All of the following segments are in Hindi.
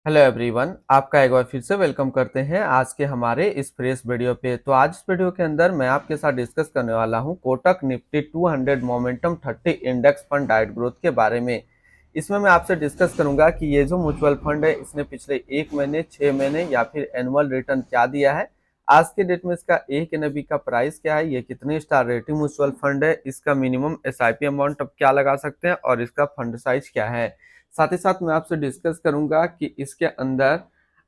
हेलो एवरीवन, आपका एक बार फिर से वेलकम करते हैं आज के हमारे इस फ्रेश वीडियो पे। तो आज इस वीडियो के अंदर मैं आपके साथ डिस्कस करने वाला हूं Kotak Nifty 200 momentum 30 index fund डाइट ग्रोथ के बारे में। इसमें मैं आपसे डिस्कस करूंगा कि ये जो म्यूचुअल फंड है इसने पिछले 1 महीने, 6 महीने या फिर एनुअल रिटर्न क्या दिया है। आज के डेट में इसका एक एनएबी का प्राइस क्या है, ये कितने स्टार रेटिंग म्यूचुअल फंड है, इसका मिनिमम एसआईपी अमाउंट अब क्या लगा सकते हैं और इसका फंड साइज क्या है। साथ ही साथ मैं आपसे डिस्कस करूंगा कि इसके अंदर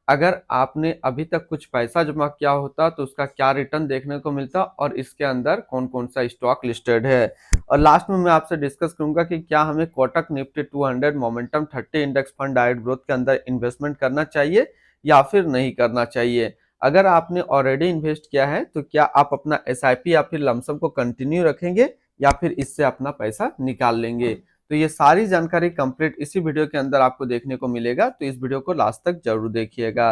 अगर आपने अभी तक कुछ पैसा जमा किया होता तो उसका क्या रिटर्न देखने को मिलता और इसके अंदर कौन कौन सा स्टॉक लिस्टेड है। और लास्ट में मैं आपसे डिस्कस करूंगा कि क्या हमें Kotak Nifty 200 momentum 30 index fund डाइट ग्रोथ के अंदर इन्वेस्टमेंट करना चाहिए या फिर नहीं करना चाहिए। अगर आपने ऑलरेडी इन्वेस्ट किया है तो क्या आप अपना एसआईपी या फिर लमसम को कंटिन्यू रखेंगे या फिर इससे अपना पैसा निकाल लेंगे। तो ये सारी जानकारी कंप्लीट इसी वीडियो के अंदर आपको देखने को मिलेगा, तो इस वीडियो को लास्ट तक जरूर देखिएगा।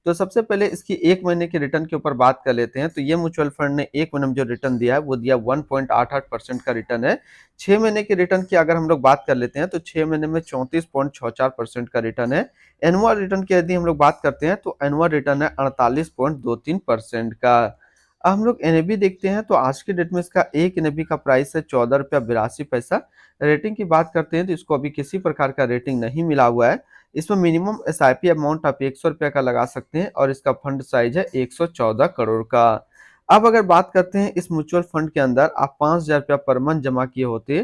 तो सबसे पहले इसकी 1 महीने के रिटर्न के ऊपर बात कर लेते हैं। तो ये म्यूचुअल फंड ने 1 महीने में जो रिटर्न दिया है वो दिया 1.88% का रिटर्न है। 6 महीने के रिटर्न की अगर हम लोग बात कर लेते हैं तो 6 महीने में 34.64% का रिटर्न है। एनुअल रिटर्न की यदि हम लोग बात करते हैं तो एनुअल रिटर्न है 48.23% का। अब हम लोग एनएबी देखते हैं तो आज के डेट में इसका एक एनएबी का प्राइस है 14 रुपया 82 पैसा। रेटिंग की बात करते हैं तो इसको अभी किसी प्रकार का रेटिंग नहीं मिला हुआ है। इसमें मिनिमम एसआईपी अमाउंट आप 100 रुपया का लगा सकते हैं और इसका फंड साइज है 114 करोड़ का। अब अगर बात करते हैं इस म्यूचुअल फंड के अंदर आप 5,000 रुपया पर मंथ जमा किए होते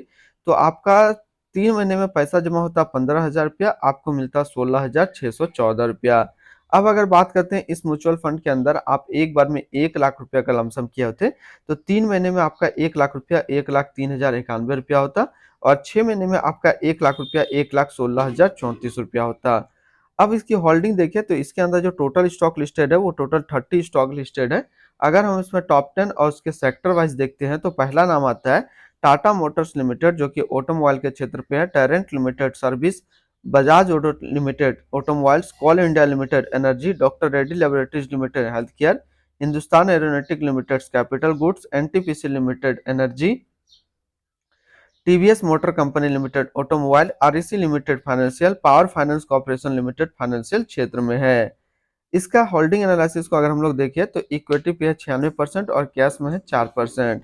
तो आपका 3 महीने में पैसा जमा होता 15,000 रुपया, आपको मिलता 16,614 रुपया। अब अगर बात करते हैं इस म्यूचुअल फंड के अंदर आप एक बार में 1 लाख रुपया का लमसम किए होते तो 3 महीने में आपका 1 लाख रुपया 1,03,091 रुपया होता और 6 महीने में आपका 1 लाख रुपया 1,16,034 रुपया होता। अब इसकी होल्डिंग देखिए तो इसके अंदर जो टोटल स्टॉक लिस्टेड है वो टोटल 30 स्टॉक लिस्टेड है। अगर हम इसमें टॉप 10 और उसके सेक्टर वाइज देखते हैं तो पहला नाम आता है टाटा मोटर्स लिमिटेड जो कि ऑटोमोबाइल के क्षेत्र पे है, Torrent limited service, Bajaj auto limited automobiles, coal India limited energy, doctor Reddy laboratories limited health care, Hindustan aeronautic limited capital goods, NTPC limited energy, TVS motor company limited automobile, REC limited financial, power finance corporation limited financial क्षेत्र में है। इसका होल्डिंग एनालिसिस को अगर हम लोग देखें तो इक्विटी पे है 96% और कैश में है 4%।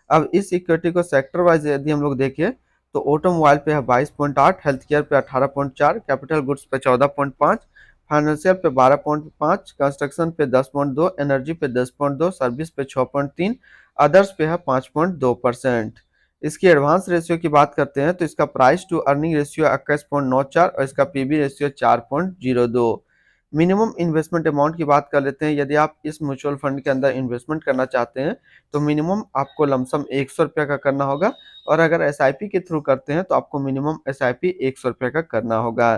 अब इस इक्विटी को सेक्टर वाइज यदि हम लोग देखें तो ऑटोमोबाइल पे है 22.8, हेल्थ केयर पे 18.4, कैपिटल गुड्स पे 14.5, फाइनेंशियल पे 12.5, कंस्ट्रक्शन पे 10.2, एनर्जी पे 10.2, सर्विस पे 6.3, अदर्स पे है 5.2%। इसकी एडवांस रेशियो की बात करते हैं तो इसका प्राइस टू अर्निंग रेशियो 21.94 और इसका PB ratio 4.02। Minimum investment amount की बात कर लेते हैं। यदि आप इस म्यूचुअल फंड के अंदर इन्वेस्टमेंट करना चाहते हैं तो मिनिमम आपको लमसम 100 रुपया का करना होगा और अगर एसआईपी के थ्रू करते हैं तो आपको मिनिमम एसआईपी 100 रुपया का करना होगा।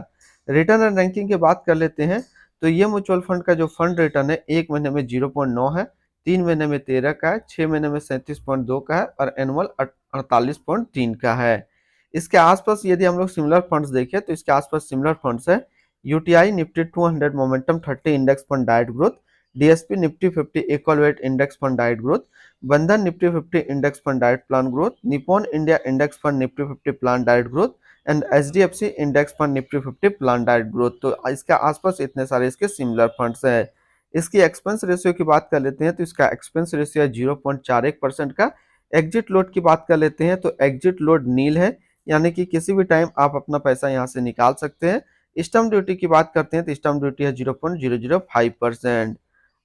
रिटर्न एंड रैंकिंग की बात कर लेते हैं तो ये म्यूचुअल फंड का जो फंड रिटर्न है 1 महीने में 0.9 है, 3 महीने में 13 का है, 6 महीने में 37.2 का है और एनुअल 48.3 का है। इसके आसपास यदि हम लोग सिमिलर फंड्स देखें तो इसके आसपास सिमिलर फंड्स है UTI Nifty 200 momentum 30 index fund डाइट growth, DSP Nifty 50 equal weight index fund डाइट growth, Bandhan Nifty 50 index fund डाइट plan growth, Nippon India index fund Nifty 50 plan डाइट growth and HDFC index fund Nifty 50 plan डाइट ग्रोथ। तो इसके आसपास इतने सारे इसके सिमिलर फंड्स हैं। इसकी एक्सपेंस रेशियो की बात कर लेते हैं तो इसका एक्सपेंस रेशियो है 0.41% का। एग्जिट लोड की बात कर लेते हैं तो एग्जिट लोड नील है, यानी कि किसी भी टाइम आप अपना पैसा यहाँ से निकाल सकते हैं। स्टम्प ड्यूटी की बात करते हैं तो स्टम्प ड्यूटी है 0.005%।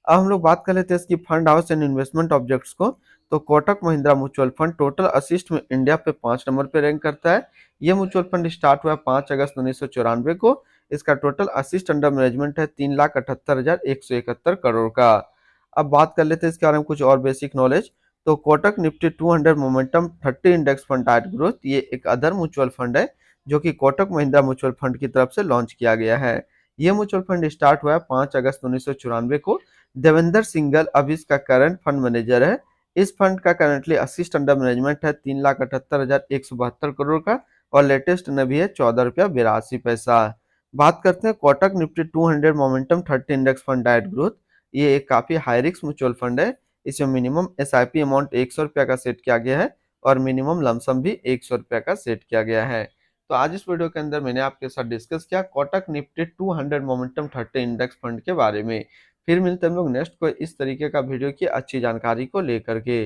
अब हम लोग बात कर लेते हैं इसकी fund house and investment objects को। तो Kotak Mahindra mutual fund total assist में इंडिया पे 5 नंबर पे रैंक करता है। ये म्यूचुअल फंड स्टार्ट हुआ 5 अगस्त 1994 को। इसका टोटल असिस्ट अंडर मैनेजमेंट है 3,78,171 करोड़ का। अब बात कर लेते हैं इसके बारे में कुछ और बेसिक नॉलेज। तो Kotak Nifty 200 momentum 30 index fund tight growth ये एक अदर म्यूचुअल फंड है जो कि कोटक महिंद्रा म्यूचुअल फंड की तरफ से लॉन्च किया गया है। ये म्यूचुअल फंड स्टार्ट हुआ है 5 अगस्त 1994 को। देवेंद्र सिंघल अभी इसका करंट फंड मैनेजर है। इस फंड का करंटली असिस्ट अंडर मैनेजमेंट है 3,78,172 करोड़ का और लेटेस्ट में भी है 14 रुपया 82 पैसा। बात करते हैं Kotak Nifty 200 momentum 30 index fund डाइट ग्रोथ। ये एक काफी हाई रिस्क म्यूचुअल फंड है। इसमें मिनिमम एसआईपी अमाउंट 100 रुपया का सेट किया गया है और मिनिमम लमसम भी 100 रुपया का सेट किया गया है। तो आज इस वीडियो के अंदर मैंने आपके साथ डिस्कस किया Kotak Nifty 200 momentum 30 index fund के बारे में। फिर मिलते हैं हम लोग नेक्स्ट कोई इस तरीके का वीडियो की अच्छी जानकारी को लेकर के।